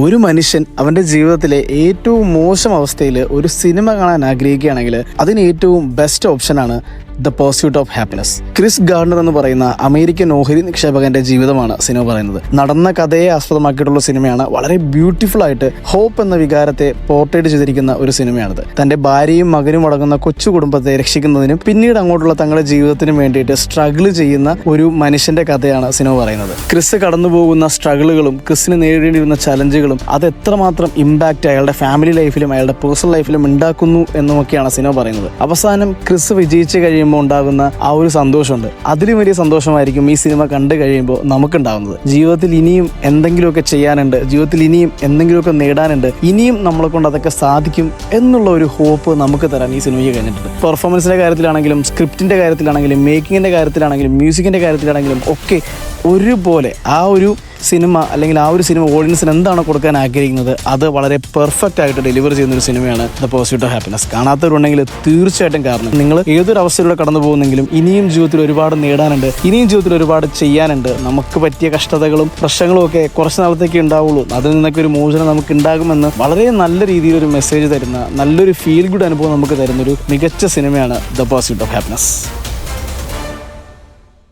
ഒരു മനുഷ്യൻ അവൻ്റെ ജീവിതത്തിലെ ഏറ്റവും മോശം അവസ്ഥയിൽ ഒരു സിനിമ കാണാൻ ആഗ്രഹിക്കുകയാണെങ്കിൽ അതിന് ഏറ്റവും ബെസ്റ്റ് ഓപ്ഷനാണ് the pursuit of happiness. Chris Gardner എന്ന് പറയുന്ന അമേരിക്കൻ ഓഹരി നിക്ഷേപകന്റെ ജീവിതമാണ് സിനിമ പറയുന്നത്. നടന്ന കഥയെ ആസ്പദമാക്കിയിട്ടുള്ള സിനിമയാണ്. വളരെ ബ്യൂട്ടിഫുൾ ആയിട്ട് ഹോപ്പ് എന്ന വികാരത്തെ പോർട്രേറ്റ് ചെയ്തിരിക്കുന്ന ഒരു സിനിമയാണിത്. തന്റെ ഭാര്യയും മകനും അടങ്ങുന്ന കൊച്ചു കുടുംബത്തെ രക്ഷിക്കുന്നതിനും പിന്നീട് അങ്ങോട്ടുള്ള തങ്ങളുടെ ജീവിതത്തിനും വേണ്ടിയിട്ട് സ്ട്രഗിൾ ചെയ്യുന്ന ഒരു മനുഷ്യന്റെ കഥയാണ് സിനിമ പറയുന്നത്. ക്രിസ് കടന്നു പോകുന്ന സ്ട്രഗിളുകളും ക്രിസിന് നേരിടേണ്ടി വരുന്ന ചലഞ്ചുകളും അത് എത്രമാത്രം ഇമ്പാക്റ്റ് അയാളുടെ ഫാമിലി ലൈഫിലും അയാളുടെ പേഴ്സണൽ ലൈഫിലും ഉണ്ടാക്കുന്നു എന്നുമൊക്കെയാണ് സിനിമ പറയുന്നത്. അവസാനം ക്രിസ് വിജയിച്ച് കഴിയുമ്പോൾ ഉണ്ടാകുന്ന ആ ഒരു സന്തോഷമുണ്ട്. അതിലും വലിയ സന്തോഷമായിരിക്കും ഈ സിനിമ കണ്ടു കഴിയുമ്പോൾ നമുക്കുണ്ടാകുന്നത്. ജീവിതത്തിൽ ഇനിയും എന്തെങ്കിലുമൊക്കെ ചെയ്യാനുണ്ട്, ജീവിതത്തിൽ ഇനിയും എന്തെങ്കിലുമൊക്കെ നേടാനുണ്ട്, ഇനിയും നമ്മളെ കൊണ്ട് അതൊക്കെ സാധിക്കും എന്നുള്ള ഒരു ഹോപ്പ് നമുക്ക് തരാൻ ഈ സിനിമയ്ക്ക് കഴിഞ്ഞിട്ടുണ്ട്. പെർഫോമൻസിന്റെ കാര്യത്തിലാണെങ്കിലും സ്ക്രിപ്റ്റിന്റെ കാര്യത്തിലാണെങ്കിലും മേക്കിങ്ങിന്റെ കാര്യത്തിലാണെങ്കിലും മ്യൂസിക്കിന്റെ കാര്യത്തിലാണെങ്കിലും ഒക്കെ ഒരുപോലെ ആ ഒരു സിനിമ അല്ലെങ്കിൽ ആ ഒരു സിനിമ ഓഡിയൻസിന് എന്താണ് കൊടുക്കാൻ ആഗ്രഹിക്കുന്നത് അത് വളരെ പെർഫെക്റ്റ് ആയിട്ട് ഡെലിവർ ചെയ്യുന്ന ഒരു സിനിമയാണ് ദ പേഴ്സ്യൂട്ട് ഓഫ് ഹാപ്പിനെസ്. കാണാത്തവരുണ്ടെങ്കിൽ തീർച്ചയായിട്ടും കാരണം നിങ്ങൾ ഏതൊരു അവസ്ഥയിലൂടെ കടന്നു പോകുന്നെങ്കിലും ഇനിയും ജീവിതത്തിൽ ഒരുപാട് നേടാനുണ്ട്, ഇനിയും ജീവിതത്തിൽ ഒരുപാട് ചെയ്യാനുണ്ട്. നമുക്ക് പറ്റിയ കഷ്ടതകളും പ്രശ്നങ്ങളും ഒക്കെ കുറച്ച് നാളത്തേക്ക് ഉണ്ടാവുള്ളൂ, അതിൽ നിന്നൊക്കെ ഒരു മോചനം നമുക്ക് ഉണ്ടാകുമെന്ന് വളരെ നല്ല രീതിയിൽ ഒരു മെസ്സേജ് തരുന്ന, നല്ലൊരു ഫീൽ ഗുഡ് അനുഭവം നമുക്ക് തരുന്ന ഒരു മികച്ച സിനിമയാണ് ദ പേഴ്സ്യൂട്ട് ഓഫ് ഹാപ്പിനെസ്.